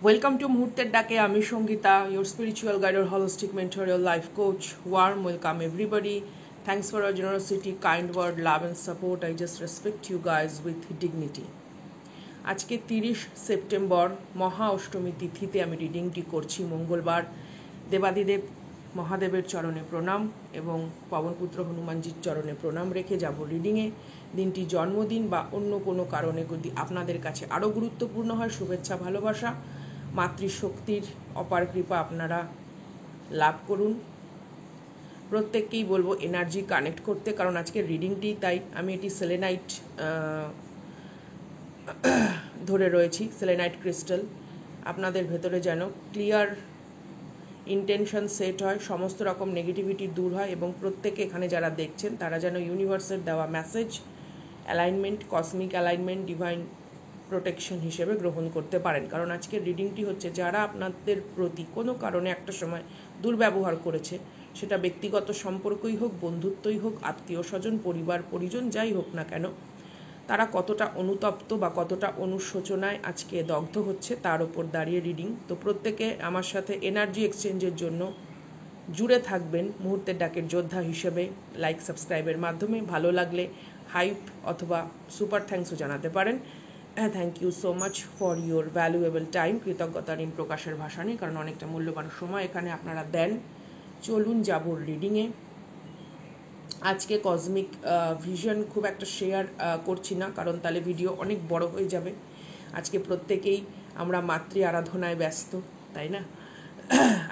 Welcome to মুহূর্তের ডাকে। আমি Sangeeta, your spiritual guide or holistic mentor, your life coach. Warm welcome everybody. Thanks for your generosity, kind word, love and support. I just respect you guys with dignity. আজকে 30 September মহা অষ্টমী তিথিতে আমি রিডিংটি করছি মঙ্গলবার। দেবাদিদেব মহাদেবের চরণে প্রণাম এবং পবনপুত্র হনুমানজির চরণে প্রণাম রেখে যাব রিডিংয়ে। দিনটি জন্মদিন বা অন্য কোনো কারণে যদি আপনাদের কাছে আরও গুরুত্বপূর্ণ হয়, শুভেচ্ছা ভালোবাসা, মাতৃশক্তির অপার কৃপা আপনারা লাভ করুন। প্রত্যেককেই বলবো এনার্জি কানেক্ট করতে, কারণ আজকের রিডিংটি তাই আমি এটি সেলেনাইট ধরে রয়েছি, সেলেনাইট ক্রিস্টাল। আপনাদের ভেতরে যেন ক্লিয়ার ইন্টেনশন সেট হয়, সমস্ত রকম নেগেটিভিটি দূর হয় এবং প্রত্যেকে এখানে যারা দেখছেন তারা যেন ইউনিভার্সের দেওয়া message, alignment, cosmic alignment, divine protection হিসেবে গ্রহণ করতে পারেন। কারণ আজকের রিডিংটি হচ্ছে যারা আপনাদের প্রতি কোনো কারণে একটা সময় দুর্ব্যবহার করেছে, সেটা ব্যক্তিগত সম্পর্কই হোক, বন্ধুত্বই হোক, আত্মীয় স্বজন, পরিবার পরিজন, যাই হোক না কেন, তারা কতটা অনুতপ্ত বা কতটা অনুশোচনায় আজকে দগ্ধ হচ্ছে তার ওপর দাঁড়িয়ে রিডিং। তো প্রত্যেকে আমার সাথে এনার্জি এক্সচেঞ্জের জন্য জুড়ে থাকবেন মুহূর্তের ডাকের যোদ্ধা হিসেবে লাইক সাবস্ক্রাইবের মাধ্যমে। ভালো লাগলে হাইপ অথবা সুপার থ্যাঙ্কসও জানাতে পারেন। Thank you so much for your valuable time. কৃতজ্ঞতা ঋণ প্রকাশের ভাষা নেই, কারণ অনেকটা মূল্যবান সময় এখানে আপনারা দেন। চলুন যাব রিডিংয়ে। আজকে কসমিক ভিশন খুব একটা শেয়ার করছি না, কারণ তাহলে ভিডিও অনেক বড় হয়ে যাবে। আজকে প্রত্যেকেই আমরা মাতৃ আরাধনায় ব্যস্ত, তাই না?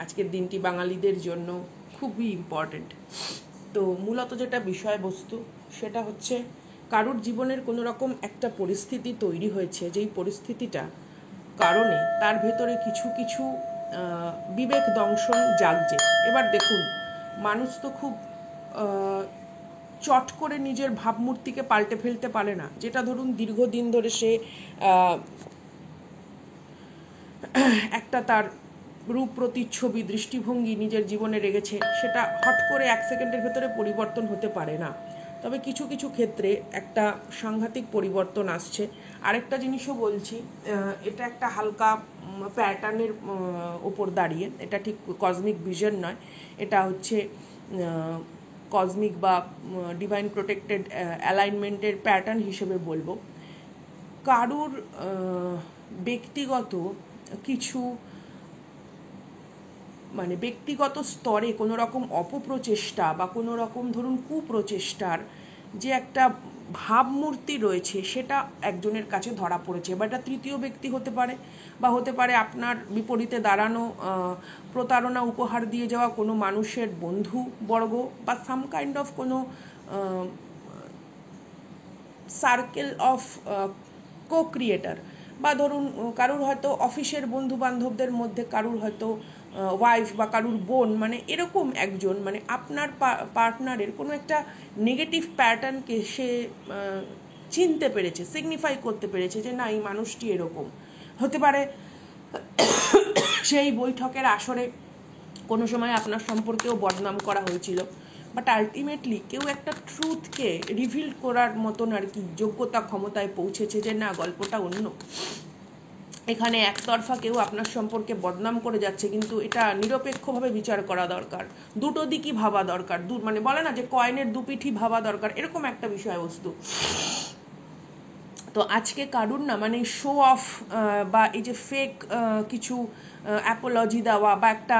আজকের দিনটি বাঙালিদের জন্য খুবই ইম্পর্ট্যান্ট। তো মূলত যেটা বিষয়বস্তু সেটা হচ্ছে কারোর জীবনের কোনো রকম একটা পরিস্থিতি তৈরি হয়েছে, যেই পরিস্থিতিটা কারণে তার ভেতরে কিছু কিছু বিবেক দংশন জাগছে। এবার দেখুন, মানুষ তো খুব চট করে নিজের ভাবমূর্তিকে পাল্টে ফেলতে পারে না। যেটা ধরুন দীর্ঘদিন ধরে সে একটা তার রূপ, প্রতিচ্ছবি, দৃষ্টিভঙ্গি নিজের জীবনে রেখেছে, সেটা হট করে 1 সেকেন্ডের ভেতরে পরিবর্তন হতে পারে না। তবে কিছু কিছু ক্ষেত্রে একটা সাংঘাতিক পরিবর্তন আসছে। আরেকটা জিনিসও বলছি, এটা একটা হালকা প্যাটার্নের ওপর দাঁড়িয়ে, এটা ঠিক কসমিক ভিশন নয়, এটা হচ্ছে কসমিক বা ডিভাইন প্রোটেক্টেড অ্যালাইনমেন্টের প্যাটার্ন হিসেবে বলবো। কারুর ব্যক্তিগত কিছু ব্যক্তিগত স্তরে কোনো রকম অপপ্রচেষ্টা বা কোনো রকম ধরুন কুপ্রচেষ্টার যে একটা ভাবমূর্তি রয়েছে, সেটা একজনের কাছে ধরা পড়েছে। বা এটা তৃতীয় ব্যক্তি হতে পারে, বা হতে পারে আপনার বিপরীতে দাঁড়ানো, প্রতারণা উপহার দিয়ে যাওয়া কোনো মানুষের বন্ধু বর্গ, বা সাম কাইন্ড অফ কোনো সার্কেল অফ কো ক্রিয়েটার। বা ধরুন কারুর হয়তো অফিসের বন্ধু বান্ধবদের মধ্যে কারুর হয়তো ওয়াইফ বা কারুর বোন, এরকম একজন আপনার পার্টনারের কোনো একটা নেগেটিভ প্যাটার্নকে সে চিনতে পেরেছে, সিগনিফাই করতে পেরেছে যে না, এই মানুষটি এরকম হতে পারে। সেই বৈঠকের আসরে কোনো সময় আপনার সম্পর্কেও বদনাম করা হয়েছিল, বাট আলটিমেটলি কেউ একটা ট্রুথকে রিভিল করার মতন আর কি যোগ্যতা ক্ষমতায় পৌঁছেছে যে না, গল্পটা অন্য। এখানে একতরফা কেউ আপনার সম্পর্কে বদনাম করে যাচ্ছে, কিন্তু এটা নিরপেক্ষভাবে বিচার করা দরকার, দুটো দিকই ভাবা দরকার। বলে না যে কয়েনের দুপিঠি ভাবা দরকার, এরকম একটা বিষয়বস্তু। তো আজকে কারুর না শো অফ বা এই যে ফেক কিছু অ্যাপোলজি দেওয়া বা একটা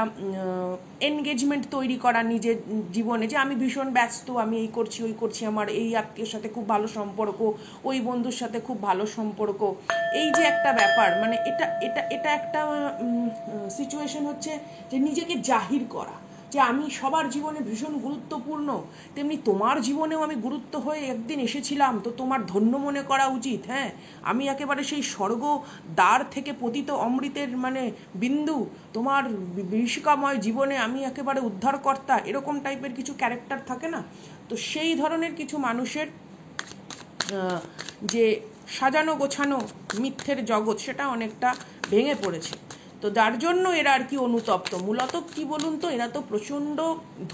এনগেজমেন্ট তৈরি করা নিজের জীবনে, যে আমি ভীষণ ব্যস্ত, আমি এই করছি ওই করছি, আমার এই আত্মীয়ের সাথে খুব ভালো সম্পর্ক, ওই বন্ধুর সাথে খুব ভালো সম্পর্ক, এই যে একটা ব্যাপার, এটা এটা এটা একটা সিচুয়েশন হচ্ছে যে নিজেকে জাহির করা যে আমি সবার জীবনে ভীষণ গুরুত্বপূর্ণ, তেমনি তোমার জীবনেও আমি গুরুত্ব হয়ে একদিন এসেছিলাম, তো তোমার ধন্য মনে করা উচিত। হ্যাঁ, আমি একেবারে সেই স্বর্গ দ্বার থেকে পতিত অমৃতের বিন্দু, তোমার বিভীষিকাময় জীবনে আমি একেবারে উদ্ধারকর্তা, এরকম টাইপের কিছু ক্যারেক্টার থাকে না? তো সেই ধরনের কিছু মানুষের যে সাজানো গোছানো মিথ্যের জগৎ, সেটা অনেকটা ভেঙে পড়েছে। তো যার জন্য এরা আর কি অনুতপ্ত। মূলত কি বলুন তো, এরা তো প্রচণ্ড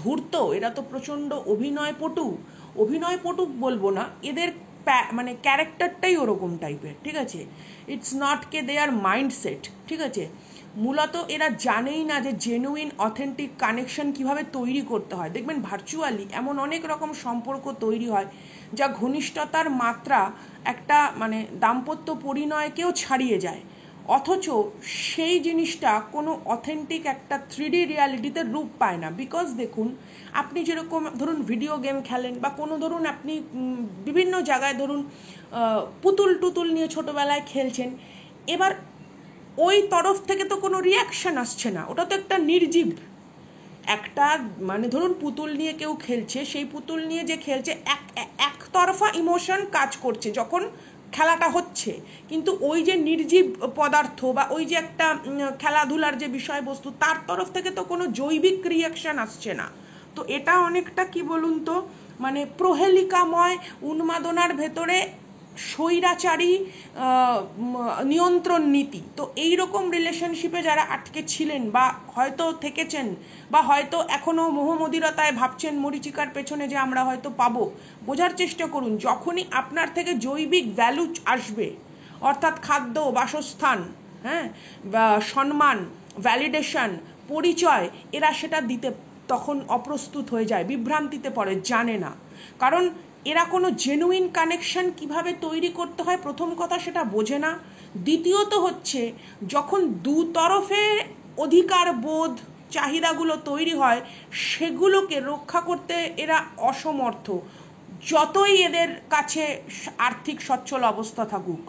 ধূর্ত, এরা তো প্রচণ্ড অভিনয়পটু বলবো না, এদের মানে ক্যারেক্টারটাই ওরকম টাইপের, ঠিক আছে? ইটস নট কে দে আর মাইন্ডসেট, ঠিক আছে? মূলত এরা জানেই না যে জেনুইন অথেন্টিক কানেকশন কিভাবে তৈরি করতে হয়। দেখবেন ভার্চুয়ালি এমন অনেক রকম সম্পর্ক তৈরি হয় যা ঘনিষ্ঠতার মাত্রা একটা মানে দাম্পত্য পরিণয়কেও ছাড়িয়ে যায়, অথচ সেই জিনিসটা কোনো অথেন্টিক একটা 3D রিয়ালিটিতে রূপ পায় না। বিকজ দেখুন, আপনি যেরকম ধরুন ভিডিও গেম খেলেন বা কোনো ধরুন আপনি বিভিন্ন জায়গায় ধরুন পুতুল টুতুল নিয়ে ছোটোবেলায় খেলছেন, এবার ওই তরফ থেকে তো কোনো রিয়াকশান আসছে না, ওটা তো একটা নির্জীব একটা মানে ধরুন পুতুল নিয়ে কেউ খেলছে, সেই পুতুল নিয়ে যে খেলছে একতরফা ইমোশন কাজ করছে যখন খেলাটা হচ্ছে, কিন্তু ওই যে নির্জীব পদার্থ বা ওই যে একটা খেলাধুলার যে বিষয়বস্তু তার তরফ থেকে তো কোনো জৈবিক রিয়াকশান আসছে না। তো এটা অনেকটা কি বলুন তো, মানে প্রহেলিকাময় উন্মাদনার ভেতরে স্বৈরাচারী নিয়ন্ত্রণ নীতি। তো এই রকম রিলেশনশিপে যারা আটকে ছিলেন বা হয়তো থেকেছেন বা হয়তো এখনও মোহমদিরতায় ভাবছেন মরীচিকার পেছনে যে আমরা হয়তো পাবো, বোঝার চেষ্টা করুন, যখনই আপনার থেকে জৈবিক ভ্যালু আসবে, অর্থাৎ খাদ্য, বাসস্থান, হ্যাঁ, বা সম্মান, ভ্যালিডেশন, পরিচয়, এরা সেটা দিতে তখন অপ্রস্তুত হয়ে যায়, বিভ্রান্তিতে পড়ে, জানে না। কারণ এরা কোনো জেনুইন কানেকশন কিভাবে তৈরি করতে হয় প্রথম কথা সেটা বোঝে না। দ্বিতীয়ত হচ্ছে, যখন দু তরফে অধিকার বোধ চাহিদাগুলো তৈরি হয় সেগুলোকে রক্ষা করতে এরা অসমর্থ, যতই এদের কাছে আর্থিক সচ্ছল অবস্থা থাকুক।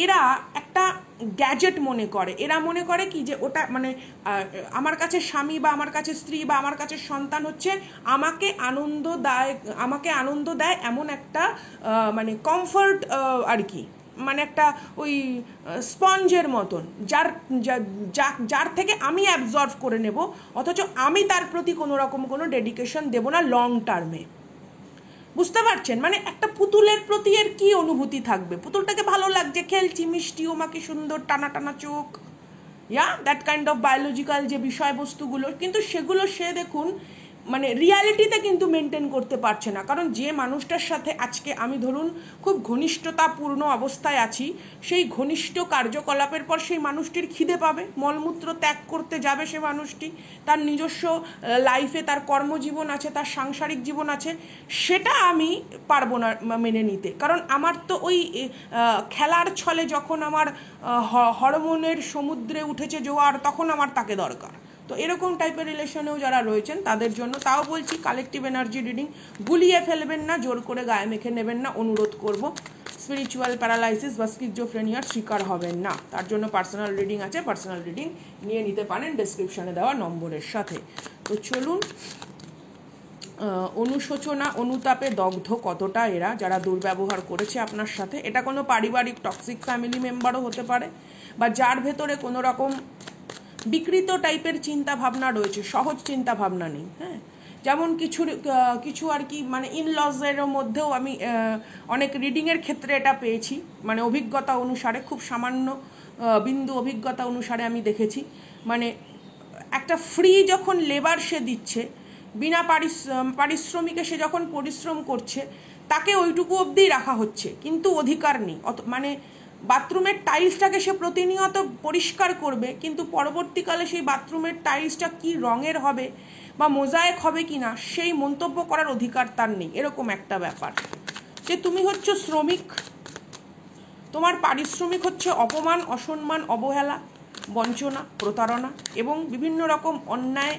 এরা একটা গ্যাজেট মনে করে, এরা মনে করে কি যে ওটা মানে আমার কাছে স্বামী বা আমার কাছে স্ত্রী বা আমার কাছে সন্তান হচ্ছে আমাকে আনন্দ দেয় এমন একটা মানে কমফর্ট আর কি, মানে একটা ওই স্পঞ্জের মতন, যার থেকে আমি অ্যাবজর্ভ করে নেব, অথচ আমি তার প্রতি কোনো রকম কোনো ডেডিকেশন দেব না লং টার্মে। বুঝতে পারছেন? মানে একটা পুতুলের প্রতি এর কি অনুভূতি থাকবে? পুতুলটাকে ভালো লাগছে, খেলছি, মিষ্টি, ওমাকে সুন্দর টানা টানা চোখ, দ্যাট কাইন্ড অফ বায়োলজিক্যাল যে বিষয়বস্তুগুলো, কিন্তু সেগুলো সে দেখুন মানে রিয়ালিটিতে কিন্তু মেনটেন করতে পারছে না। কারণ যে মানুষটার সাথে আজকে আমি ধরুন খুব ঘনিষ্ঠতাপূর্ণ অবস্থায় আছি, সেই ঘনিষ্ঠ কার্যকলাপের পর সেই মানুষটির খিদে পাবে, মলমূত্র ত্যাগ করতে যাবে সে মানুষটি, তার নিজস্ব লাইফে তার কর্মজীবন আছে, তার সাংসারিক জীবন আছে, সেটা আমি পারবো না মেনে নিতে। কারণ আমার তো ওই খেলার ছলে যখন আমার হরমোনের সমুদ্রে উঠেছে জোয়ার, তখন আমার তাকে দরকার। তো এরকম টাইপের রিলেশনেও যারা রয়েছেন তাদের জন্য, তাও বলছি কালেকটিভ এনার্জি রিডিং গুলিয়ে ফেলবেন না, জোর করে গায়ে মেখে নেবেন না, অনুরোধ করব। স্পিরিচুয়াল প্যারালাইসিস বা স্কিজোফ্রেনিয়ার শিকার হবেন না, তার জন্য পার্সোনাল রিডিং আছে, পার্সোনাল রিডিং নিয়ে নিতে পারেন ডেসক্রিপশনে দেওয়া নম্বরের সাথে। তো চলুন, অনুশোচনা অনুতাপে দগ্ধ কতটা এরা যারা দুর্ব্যবহার করেছে আপনার সাথে। এটা কোনো পারিবারিক টক্সিক ফ্যামিলি মেম্বারও হতে পারে, বা যার ভেতরে কোনো রকম বিকৃত টাইপের চিন্তা ভাবনা রয়েছে, সহজ চিন্তা ভাবনা নেই। হ্যাঁ, যেমন কিছু আর কি মানে ইনলজের মধ্যেও আমি অনেক রিডিংয়ের ক্ষেত্রে এটা পেয়েছি, মানে অভিজ্ঞতা অনুসারে, খুব সামান্য বিন্দু অভিজ্ঞতা অনুসারে আমি দেখেছি, মানে একটা ফ্রি যখন লেবার সে দিচ্ছে, বিনা পারিশ্রমিকে সে যখন পরিশ্রম করছে, তাকে ওইটুকু অবধিই রাখা হচ্ছে, কিন্তু অধিকার নেই। মানে বাথরুমের টাইলসটাকে সে প্রতিনিয়ত পরিষ্কার করবে, কিন্তু পরবর্তীকালে সেই বাথরুমের টাইলসটা কি রঙের হবে বা মোজায়েক হবে কি না সেই মন্তব্য করার অধিকার তার নেই। এরকম একটা ব্যাপার যে তুমি হচ্ছে শ্রমিক, তোমার পারিশ্রমিক হচ্ছে অপমান, অসম্মান, অবহেলা, বঞ্চনা, প্রতারণা এবং বিভিন্ন রকম অন্যায়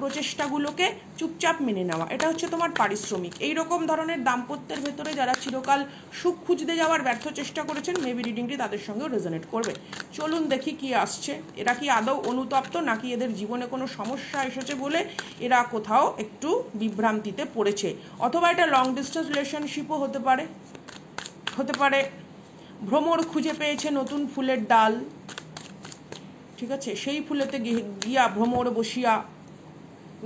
প্রচেষ্টাগুলোকে চুপচাপ মেনে নেওয়া, এটা হচ্ছে তোমার পারিশ্রমিক। এই রকম ধরনের দাম্পত্যের ভেতরে যারা চিরকাল সুখ খুঁজতে যাওয়ার ব্যর্থ চেষ্টা করেছেন, মেবি রিডিংটি তাদের সঙ্গেও রেজোনেট করবে। চলুন দেখি কি আসছে। এরা কি আদৌ অনুতপ্ত, নাকি এদের জীবনে কোনো সমস্যা এসেছে বলে এরা কোথাও একটু বিভ্রান্তিতে পড়েছে, অথবা এটা লং ডিস্টেন্স রিলেশনশিপও হতে পারে। ভ্রমর খুঁজে পেয়েছে নতুন ফুলের ডাল, ঠিক আছে, সেই ফুলেতে গিয়া ভ্রমর বসিয়া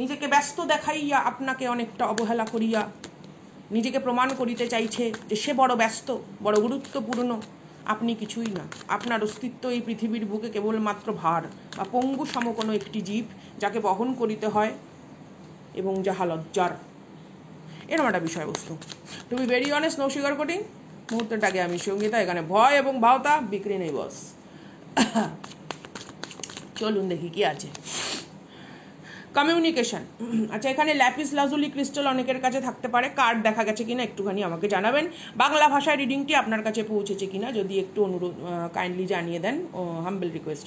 নিজেকে ব্যস্ত দেখাইয়া আপনাকে অনেকটা অবহেলা করিয়া নিজেকে প্রমাণ করিতে চাইছে যে সে বড় ব্যস্ত, বড় গুরুত্বপূর্ণ, আপনি কিছুই না। আপনার অস্তিত্ব এই পৃথিবীর বুকে কেবলমাত্র ভার বা পঙ্গু সম কোনো একটি জীব, যাকে বহন করিতে হয় এবং যাহা লজ্জার। এরকম একটা বিষয়বস্তু। To be very honest, no sugar coating, মুহূর্তের আগে আমি সঙ্গীতা, এখানে ভয় এবং ভাওতা বিক্রি নেই বস। চলুন দেখি কি আছে। কমিউনিকেশন। আচ্ছা, এখানে ল্যাপিস লাজুলি ক্রিস্টাল অনেকের কাছে থাকতে পারে, কার্ড দেখা গেছে কিনা একটুখানি আমাকে জানাবেন। বাংলা ভাষায় রিডিংটি আপনার কাছে পৌঁছেছে কিনা যদি একটু অনুরোধ কাইন্ডলি জানিয়ে দেন, humble request.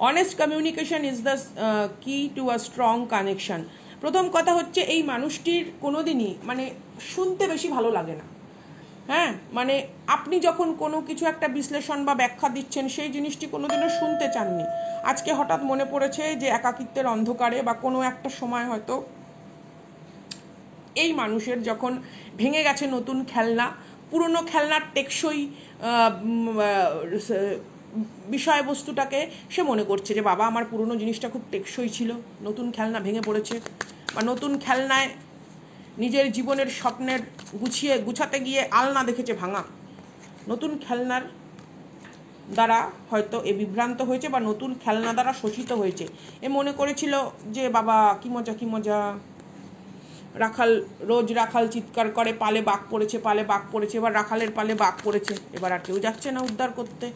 Honest communication is the key to a strong connection. প্রথম কথা হচ্ছে এই মানুষটির কোনোদিনই মানে শুনতে বেশি ভালো লাগে না। হ্যাঁ, মানে আপনি যখন কোনো কিছু একটা বিশ্লেষণ বা ব্যাখ্যা দিচ্ছেন সেই জিনিসটি কোনোদিনও শুনতে চাননি। আজকে হঠাৎ মনে পড়েছে যে একাকিত্বের অন্ধকারে বা কোনো একটা সময় হয়তো এই মানুষের যখন ভেঙে গেছে নতুন খেলনা, পুরনো খেলনার টেকসই বিষয়বস্তুটাকে সে মনে করছে যে বাবা আমার পুরনো জিনিসটা খুব টেকসই ছিল, নতুন খেলনা ভেঙে পড়েছে, বা নতুন খেলনায় নিজের জীবনের স্বপ্নের গুছাতে গিয়ে আলনা দেখেছে ভাঙা। নতুন খেলনার দ্বারা হয়তো এ বিভ্রান্ত হয়েছে বা নতুন খেলনা দ্বারা শোষিত হয়েছে। এ মনে করেছিল যে বাবা কি মজা কি মজা, রাখাল রোজ রাখাল চিৎকার করে পালে বাঘ পড়েছে, পালে বাঘ পড়েছে, এবার রাখালের পালে বাঘ পড়েছে, এবার আর কেউ যাচ্ছে না উদ্ধার করতে।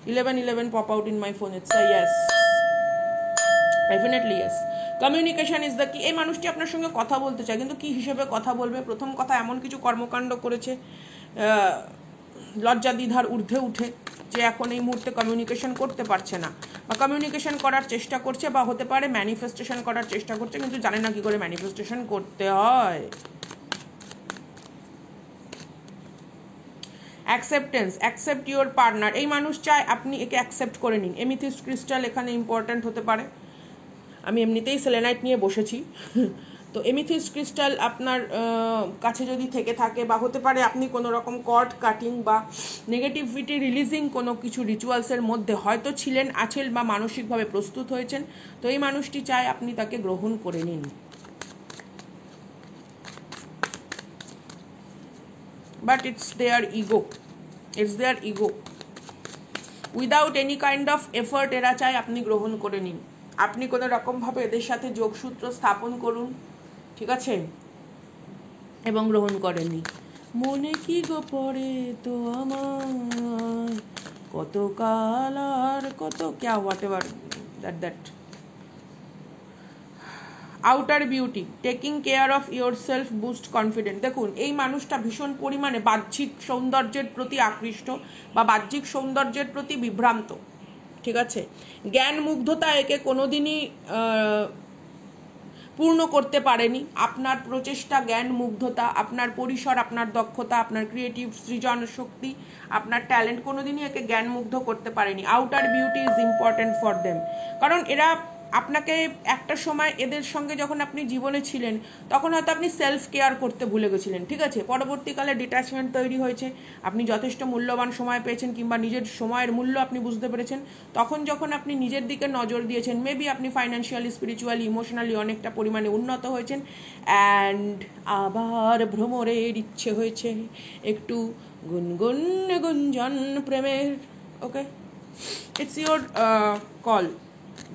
1111 pop out in my phone, it's a yes, definitely yes. Communication is the কি। এই মানুষটি আপনার সঙ্গে কথা বলতে চায়, কিন্তু কি হিসেবে কথা বলবে? প্রথম কথা, এমন কিছু কর্মকাণ্ড করেছে লজ্জা দ্বিধার ঊর্ধ্বে উঠে যে এখন এই মুহূর্তে কমিউনিকেশন করতে পারছে না, বা কমিউনিকেশন করার চেষ্টা করছে, বা হতে পারে ম্যানিফেস্টেশন করার চেষ্টা করছে, কিন্তু জানে না কি করে ম্যানিফেস্টেশন করতে হয়। Acceptance, accept your partner. এই মানুষ চায় আপনি একে অ্যাকসেপ্ট করে নিন। এমিথিস্ট ক্রিস্টাল এখানে ইম্পর্ট্যান্ট হতে পারে। আমি এমনিতেই সেলেনাইট নিয়ে বসেছি, তো এমিথিস্ট ক্রিস্টাল আপনার কাছে যদি থেকে থাকে, বা হতে পারে আপনি কোনো রকম কর্ড কাটিং বা নেগেটিভিটি রিলিজিং কোনো কিছু রিচুয়ালসের মধ্যে হয়তো ছিলেন, আছেন, বা মানসিকভাবে প্রস্তুত হয়েছেন, তো এই মানুষটি চায় আপনি তাকে গ্রহণ করে নিন। But it's their ego, it's their ego. Without any kind of effort এরা চায় আপনি গ্রহণ করে নিন। আপনি কোনো রকমভাবে এদের সাথে যোগসূত্র স্থাপন করুন, ঠিক আছে, এবং গ্রহণ করেনি। মনে কি গো পড়ে তো আমার কত কাল আর কত ক্যা what ever that. Outer beauty, taking care of your self boost confident. দেখুন এই মানুষটা ভীষণ পরিমাণে বাহ্যিক সৌন্দর্যের প্রতি আকৃষ্ট বা বাহ্যিক সৌন্দর্যের প্রতি বিভ্রান্ত, ঠিক আছে। জ্ঞান মুগ্ধতা একে কোনোদিনই পূর্ণ করতে পারেনি। আপনার প্রচেষ্টা, জ্ঞান মুগ্ধতা, আপনার পরিসর, আপনার দক্ষতা, আপনার ক্রিয়েটিভ সৃজন শক্তি, আপনার ট্যালেন্ট কোনোদিনই একে জ্ঞান মুগ্ধ করতে পারেনি। Outer beauty is important for them, কারণ এরা আপনাকে একটা সময় এদের সঙ্গে যখন আপনি জীবনে ছিলেন তখন হয়তো আপনি সেলফ কেয়ার করতে ভুলে গেছিলেন, ঠিক আছে। পরবর্তীকালে ডিট্যাচমেন্ট তৈরি হয়েছে, আপনি যথেষ্ট মূল্যবান সময় পেয়েছেন, কিংবা নিজের সময়ের মূল্য আপনি বুঝতে পেরেছেন। তখন যখন আপনি নিজের দিকে নজর দিয়েছেন, মেবি আপনি ফাইন্যান্সিয়ালি, স্পিরিচুয়ালি, ইমোশনালি অনেকটা পরিমাণে উন্নত হয়েছেন, অ্যান্ড আবার ভ্রমরের ইচ্ছে হয়েছে একটু গুনগুন গুঞ্জন প্রেমের। ওকে, ইটস ইয়োর কল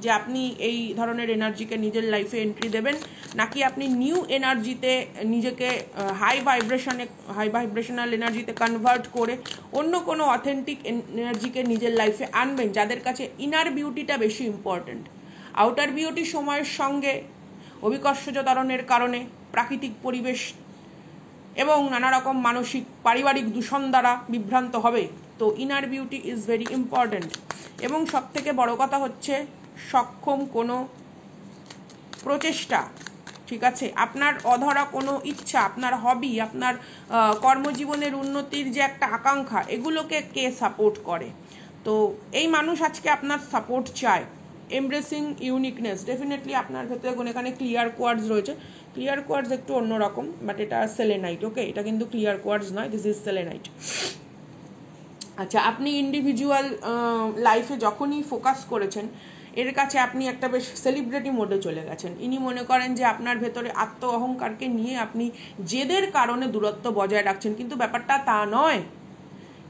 যে আপনি এই ধরনের এনার্জিকে নিজের লাইফে এন্ট্রি দেবেন, নাকি আপনি নিউ এনার্জিতে নিজেকে হাই ভাইব্রেশনাল এনার্জিতে কনভার্ট করে অন্য কোনো অথেন্টিক এনার্জিকে নিজের লাইফে আনবেন, যাদের কাছে ইনার বিউটিটা বেশি ইম্পর্ট্যান্ট। আউটার বিউটি সময়ের সঙ্গে অভিকর্ষজ ত্বরণের কারণে, প্রাকৃতিক পরিবেশ এবং নানা রকম মানসিক পারিবারিক দূষণ দ্বারা বিভ্রান্ত হবে। তো inner beauty is very important. এবং সবথেকে বড় কথা হচ্ছে সক্ষম কোনো প্রচেষ্টা, ঠিক আছে, আপনার অধরা কোনো ইচ্ছা, আপনার হবি, আপনার কর্মজীবনের উন্নতির যে একটা আকাঙ্ক্ষা, এগুলোকে কে সাপোর্ট করে। তো এই মানুষ আজকে আপনার সাপোর্ট চায়। এমব্রেসিং ইউনিকনেস, ডেফিনেটলি আপনার ভেতরে এখানে ক্লিয়ার কোয়ার্টজ রয়েছে। ক্লিয়ার কোয়ার্টজ একটু অন্যরকম, বাট এটা সেলেনাইট। ওকে, এটা কিন্তু ক্লিয়ার কোয়ার্টজ নয়, দিস ইজ সেলেনাইট। আচ্ছা, আপনি ইন্ডিভিজুয়াল লাইফে যখনই ফোকাস করেছেন, এর কাছে আপনি একটা বেশ সেলিব্রিটি মোডে চলে গেছেন। ইনি মনে করেন যে আপনার ভেতরে আত্ম অহংকারকে নিয়ে আপনি জেদের কারণে দূরত্ব বজায় রাখছেন, কিন্তু ব্যাপারটা তা নয়,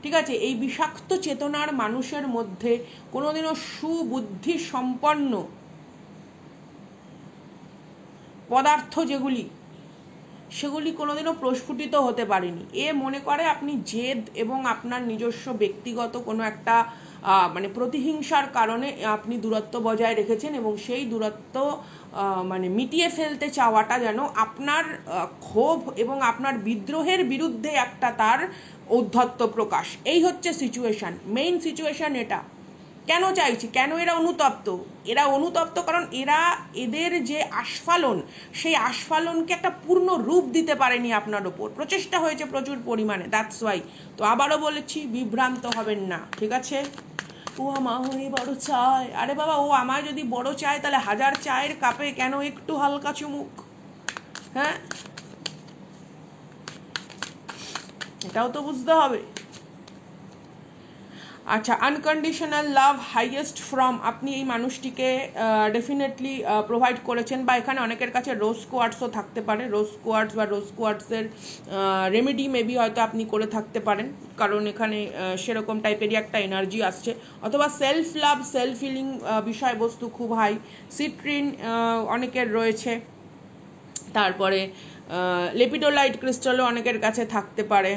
ঠিক আছে। এই বিষাক্ত চেতনার মানুষের মধ্যে কোনোদিনও সুবুদ্ধি সম্পন্ন পদার্থ যেগুলি, সেগুলি কোনোদিনও প্রস্ফুটিত হতে পারেনি। এ মনে করে আপনি জেদ এবং আপনার নিজস্ব ব্যক্তিগত কোনো একটা মানে প্রতিহিংসার কারণে আপনি দূরত্ব বজায় রেখেছেন, এবং সেই দূরত্ব মানে মিটিয়ে ফেলতে চাওয়াটা যেন আপনার ক্ষোভ এবং আপনার বিদ্রোহের বিরুদ্ধে একটা তার ঔদ্ধত্য প্রকাশ। এই হচ্ছে সিচুয়েশান, মেইন সিচুয়েশান এটা। কেন চাইছি, কেন এরা অনুতপ্ত? এরা অনুতপ্ত কারণ এদের যে আস্ফালন, সেই আস্ফালনকে একটা পূর্ণ রূপ দিতে পারেনি আপনার ওপর। প্রচেষ্টা হয়েছে প্রচুর পরিমাণে, দ্যাটস ওয়াই। তো আবারও বলেছি, বিভ্রান্ত হবেন না, ঠিক আছে? ও আমায় বড় চায়, আরে বাবা, ও আমায় যদি বড় চায় তাহলে 1000 চায়ের কাপে কেন একটু হালকা চুমুক? হ্যাঁ, এটাও তো বুঝতে হবে। আচ্ছা, আনকন্ডিশনাল লাভ হাইয়েস্ট ফ্রম, আপনি এই মানুষটিকে ডেফিনেটলি প্রোভাইড করেছেন, বা এখানে অনেকের কাছে রোজ কোয়ার্টসও থাকতে পারে। রোজ কোয়ার্টস বা রোজ কোয়ার্টসের রেমেডি মেবি হয়তো আপনি করে থাকতে পারেন, কারণ এখানে সেরকম টাইপেরই একটা এনার্জি আসছে। অথবা সেলফ লাভ, সেলফ হিলিং বিষয়বস্তু খুব হাই। সিট্রিন অনেকের রয়েছে, তারপরে লেপিডোলাইট ক্রিস্টালও অনেকের কাছে থাকতে পারে,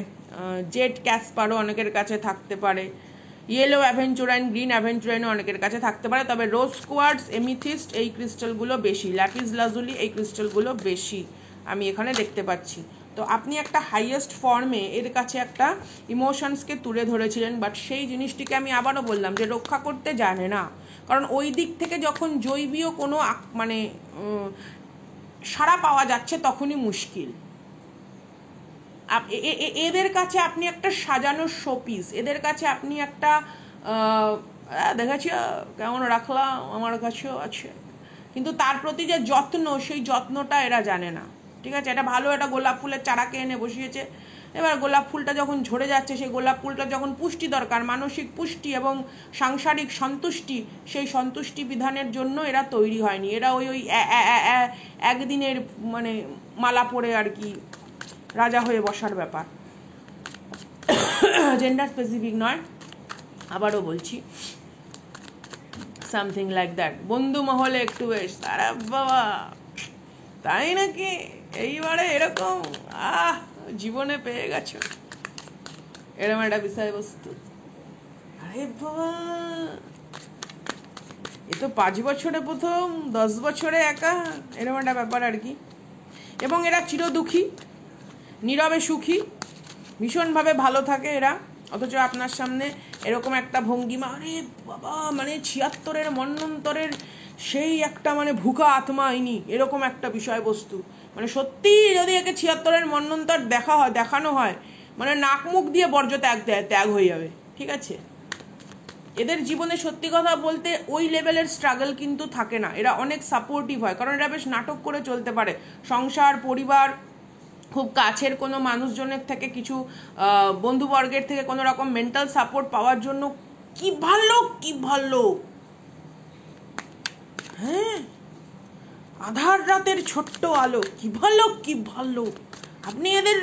জেড ক্যাসপারও অনেকের কাছে থাকতে পারে, ইয়েলো অ্যাভেঞ্চুরাইন, গ্রিন অ্যাভেঞ্চুরাইনও অনেকের কাছে থাকতে পারে। তবে রোজ কোয়ার্টস, এমিথিস্ট এই ক্রিস্টালগুলো বেশি, ল্যাপিস লাজুলি এই ক্রিস্টালগুলো বেশি আমি এখানে দেখতে পাচ্ছি। তো আপনি একটা হাইয়েস্ট ফর্মে এর কাছে একটা ইমোশনসকে তুলে ধরেছিলেন, বাট সেই জিনিসটিকে আমি আবারও বললাম যে রক্ষা করতে জানে না। কারণ ওই দিক থেকে যখন জৈবীয় কোনো মানে সাড়া পাওয়া যাচ্ছে তখনই মুশকিল। এদের কাছে আপনি একটা সাজানো শোপিস, এদের কাছে আপনি একটা দেখেছি কেমন রাখলাম, আমার কাছেও আছে, কিন্তু তার প্রতি যে যত্ন, সেই যত্নটা এরা জানে না, ঠিক আছে? এটা ভালো একটা গোলাপ ফুলের চারাকে এনে বসিয়েছে, এবার গোলাপ ফুলটা যখন ঝরে যাচ্ছে, সেই গোলাপ ফুলটা যখন পুষ্টি দরকার, মানসিক পুষ্টি এবং সাংসারিক সন্তুষ্টি, সেই সন্তুষ্টি বিধানের জন্য এরা তৈরি হয়নি। এরা ওই একদিনের মানে মালা পরে আর কি রাজা হয়ে বসার ব্যাপার, জেন্ডার স্পেসিফিক নয়, আবারও বলছি, সামথিং লাইক দ্যাট। বন্ধু মহলে একটু বেশ, আরে বাবা তাই নাকি, এইবারে এরকম জীবনে পেয়ে গেছো এরকম একটা বিষয়বস্তু, আরে বাবা এ তো 5 বছরে প্রথম, 10 বছরে একা, এরকম একটা ব্যাপার আর কি। এবং এরা চিরদুঃখী, নীরবে সুখী, ভীষণভাবে ভালো থাকে এরা, অথচ আপনার সামনে এরকম একটা ভঙ্গিমা, আরে বাবা মানে 76-এর মন্বন্তরের সেই একটা মানে ভুকা আত্মা আইনি, এরকম একটা বিষয়বস্তু। মানে সত্যি যদি একে 76-এর মন্বন্তর দেখানো হয়, মানে নাক মুখ দিয়ে বর্জ্য ত্যাগ হয়ে যাবে, ঠিক আছে? এদের জীবনে সত্যি কথা বলতে ওই লেভেলের স্ট্রাগল কিন্তু থাকে না, এরা অনেক সাপোর্টিভ হয়, কারণ এরা বেশ নাটক করে চলতে পারে। সংসার, পরিবার, খুব কাছের কোনো মানুষজনের থেকে, কিছু বন্ধুবর্গের থেকে কোনো রকম মেন্টাল সাপোর্ট পাওয়ার জন্য কি ভালো, হ্যাঁ, আধার রাতের ছোট্ট আলো, কি ভালো। আপনি এদের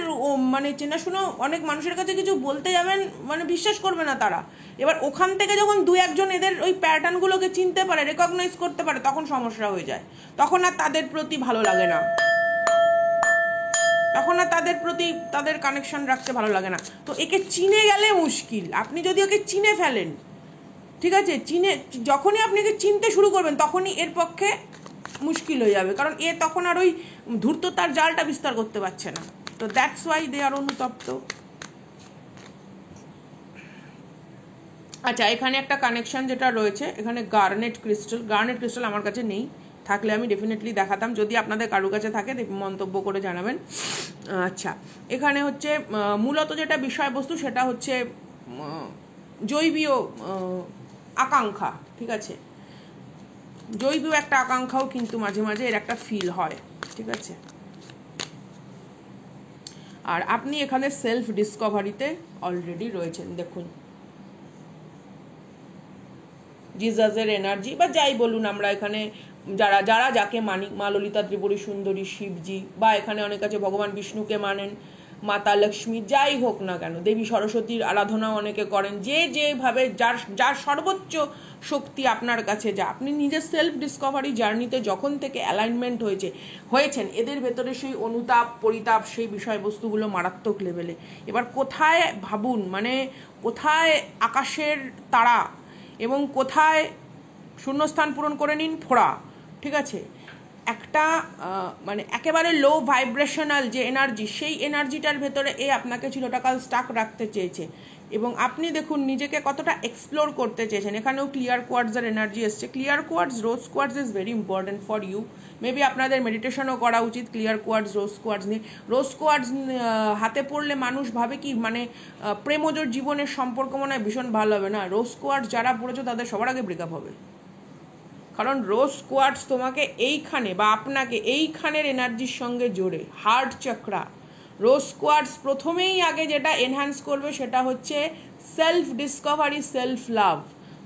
মানে চেনাশোনা অনেক মানুষের কাছে কিছু বলতে যাবেন, মানে বিশ্বাস করবে না তারা। এবার ওখান থেকে যখন 2-1 এদের ওই প্যাটার্নগুলোকে চিনতে পারে, রেকগনাইজ করতে পারে, তখন সমস্যা হয়ে যায়, তখন আর তাদের প্রতি ভালো লাগে না, তখন আর তাদের প্রতি তাদের কানেকশন রাখতে ভালো লাগে না। তো একে চিনে গেলে মুশকিল। আপনি যদি ওকে চিনে ফেলেন, ঠিক আছে, যখনই আপনি একে চিনতে শুরু করবেন তখনই এর পক্ষে মুশকিল হয়ে যাবে, কারণ এ তখন আর ওই ধূর্ততার জালটা বিস্তার করতে পারছে না। তো দ্যাটস ওয়াই দে আর অনুতপ্ত। আচ্ছা, এখানে একটা কানেকশন যেটা রয়েছে, এখানে গার্নেট ক্রিস্টাল আমার কাছে নেই, থাকলে আমি ডেফিনেটলি দেখাতাম, যদি আপনাদের কারো কাছে থাকে মন্তব্য করে জানাবেন। আচ্ছা, এখানে হচ্ছে মূলত যেটা বিষয়বস্তু সেটা হচ্ছে জৈবীয় আকাঙ্ক্ষা, ঠিক আছে? জৈবীয় একটা আকাঙ্ক্ষাও কিন্তু মাঝে মাঝে এর একটা ফিল হয়, ঠিক আছে? আর আপনি এখানে সেলফ ডিসকভারিতে অলরেডি রয়েছেন, দেখুন জিজাসের এনার্জি, বা যাই বলুন আমরা এখানে যারা যাকে মানি, মা ললিতা ত্রিপুরী সুন্দরী, শিবজি, বা এখানে অনেক আছে ভগবান বিষ্ণুকে মানেন, মাতা লক্ষ্মী, যাই হোক না কেন, দেবী সরস্বতীর আরাধনা অনেকে করেন, যেভাবে যার সর্বোচ্চ শক্তি আপনার কাছে, যা আপনি নিজের সেলফ ডিসকভারি জার্নিতে যখন থেকে অ্যালাইনমেন্ট হয়েছেন, এদের ভেতরে সেই অনুতাপ পরিতাপ সেই বিষয়বস্তুগুলো মারাত্মক লেভেলে। এবার কোথায় ভাবুন, মানে কোথায় আকাশের তারা এবং কোথায় শূন্যস্থান পূরণ করে নিন ফোড়া, ঠিক আছে? একটা মানে একেবারে লো ভাইব্রেশনাল যে এনার্জি, সেই এনার্জিটার ভেতরে আপনাকে চিরটাকাল স্টাক রাখতে চেয়েছে এবং আপনি দেখুন নিজেকে কতটা এক্সপ্লোর করতে চেয়েছেন। এখানেও ক্লিয়ার কোয়ার্টজের এনার্জি এসছে। Clear quartz, rose quartz is very important for you. Maybe আপনাদের মেডিটেশনও করা উচিত ক্লিয়ার কোয়ার্টজ, রোজ কোয়ার্টজ নিয়ে। রোজ কোয়ার্টজ হাতে পড়লে মানুষ ভাবে কি মানে প্রেমজোর জীবনের সম্পর্ক মনে হয় ভীষণ ভালো হবে। না, রোজ কোয়ার্টজ যারা পড়েছো তাদের সবার আগে ব্রেকআপ হবে, কারণ রোজ কোয়ার্টজ তোমাকে এইখানে বা আপনাকে এইখানের এনার্জির সঙ্গে জোড়ে, হার্ট চক্রা। রোজ কোয়ার্টজ প্রথমেই আগে যেটা এনহ্যান্স করবে সেটা হচ্ছে সেলফ ডিসকভারি, সেলফ লাভ।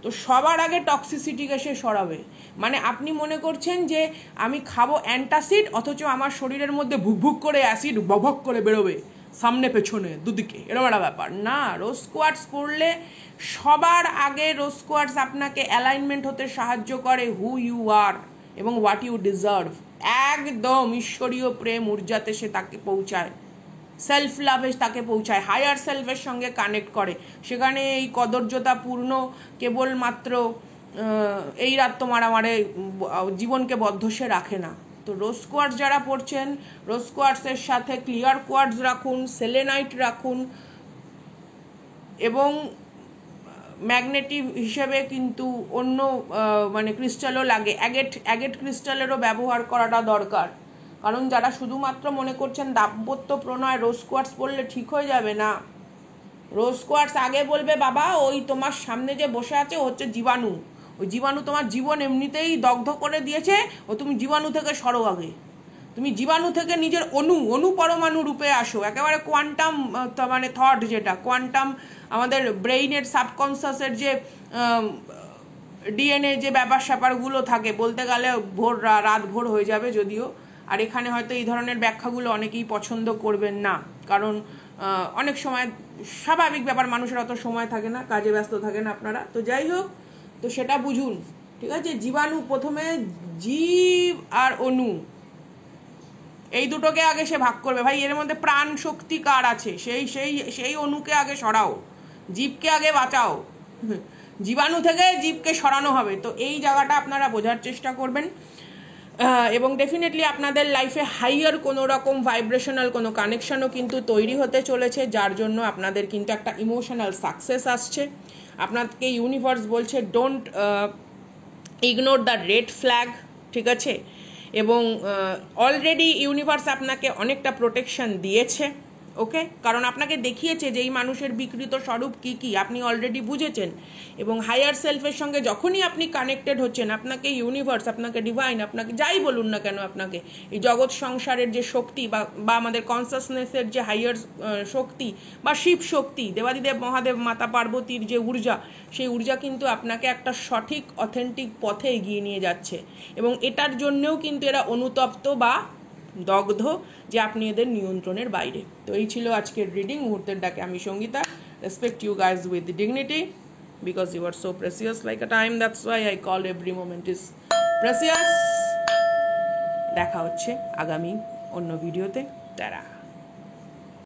তো সবার আগে টক্সিসিটিকে সে সরাবে। মানে আপনি মনে করছেন যে আমি খাবো অ্যান্টাসিড, অথচ আমার শরীরের মধ্যে ভুক করে অ্যাসিড বভক করে বেরোবে সামনে পেছনে দুদিকে, এরকম একটা ব্যাপার না। রোজ কোয়ার্টজ পড়লে সবার আগে রোজ কোয়ার্টজ আপনাকে অ্যালাইনমেন্ট হতে সাহায্য করে হু ইউ আর এবং হোয়াট ইউ ডিজার্ভ। একদম ঈশ্বরীয় প্রেম ঊর্জাতে সে তাকে পৌঁছায়, সেলফ লাভে তাকে পৌঁছায়, হায়ার সেলফের সঙ্গে কানেক্ট করে। সেখানে এই কদর্যতাপূর্ণ কেবলমাত্র এই রাত তোমার আমারে জীবনকে বদ্ধ সে রাখে না। তো রোজ কোয়ার্টজ যারা পড়ছেন, রোজ কোয়ার্টজের সাথে ক্লিয়ার কোয়ার্টজ রাখুন, সেলেনাইট রাখুন এবং ম্যাগনেটিক হিসেবে কিন্তু অন্য মানে ক্রিস্টালও লাগে, অ্যাগেট ক্রিস্টালেরও ব্যবহার করাটা দরকার। কারণ যারা শুধুমাত্র মনে করছেন দাম্পত্য প্রণয় রোজ কোয়ার্টজ পড়লে ঠিক হয়ে যাবে, না। রোজ কোয়ার্টজ আগে বলবে বাবা ওই তোমার সামনে যে বসে আছে হচ্ছে জীবাণু, ওই জীবাণু তোমার জীবন এমনিতেই দগ্ধ করে দিয়েছে, ও তুমি জীবাণু থেকে সরো আগে, তুমি জীবাণু থেকে নিজের অনু পরমাণু রূপে আসো, একেবারে কোয়ান্টাম মানে থট, যেটা কোয়ান্টাম আমাদের ব্রেইনের সাবকনসিয়াসের যে ডিএনএ যে ব্যাপার স্যাপারগুলো থাকে, বলতে গেলে রাত ভোর হয়ে যাবে যদিও। আর এখানে হয়তো এই ধরনের ব্যাখ্যাগুলো অনেকেই পছন্দ করবেন না, কারণ অনেক সময় স্বাভাবিক ব্যাপার, মানুষের অত সময় থাকে না, কাজে ব্যস্ত থাকেন আপনারা। তো যাই হোক, তো সেটা বুঝুন, ঠিক আছে? জীবাণু প্রথমে, জীব আর অনু, এই দুটোকে আগে সে ভাগ করবে। ভাই এর মধ্যে প্রাণ শক্তি কার আছে, সেই অনুকে আগে সরাও, জীবকে আগে বাঁচাও। জীবাণু থেকে জীবকে সরানো হবে। তো এই জায়গাটা আপনারা বোঝার চেষ্টা করবেন এবং ডেফিনেটলি আপনাদের লাইফে হাইয়ার কোনো রকম ভাইব্রেশনাল কোনো কানেকশনও কিন্তু তৈরি হতে চলেছে, যার জন্য আপনাদের কিন্তু একটা ইমোশনাল সাকসেস আসছে। আপনাকে ইউনিভার্স বলছে don't ignore the red flag, ঠিক আছে? এবং অলরেডি ইউনিভার্স আপনাকে অনেকটা প্রোটেকশন দিয়েছে, ওকে? কারণ আপনাকে দেখিয়েছে যে এই মানুষের বিকৃত স্বরূপ কী কী আপনি অলরেডি বুঝেছেন। এবং হায়ার সেলফের সঙ্গে যখনই আপনি কানেক্টেড হচ্ছেন, আপনাকে ইউনিভার্স, আপনাকে ডিভাইন, আপনাকে যাই বলুন না কেন, আপনাকে এই জগৎ সংসারের যে শক্তি বা আমাদের কনসাসনেসের যে হাইয়ার শক্তি বা শিব শক্তি, দেবাদিদেব মহাদেব মাতা পার্বতীর যে ঊর্জা, সেই ঊর্জা কিন্তু আপনাকে একটা সঠিক অথেন্টিক পথে এগিয়ে নিয়ে যাচ্ছে। এবং এটার জন্যেও কিন্তু এরা অনুতপ্ত বা দগ্ধ যে আপনি এদের নিয়ন্ত্রণের বাইরে। তো এই ছিল আজকের রিডিং মুহূর্তের ডাকে। আমি Sangeeta. Respect you guys with dignity because you are so precious like a time, that's why I call every moment is precious. দেখা হচ্ছে আগামী অন্য ভিডিওতে। তারা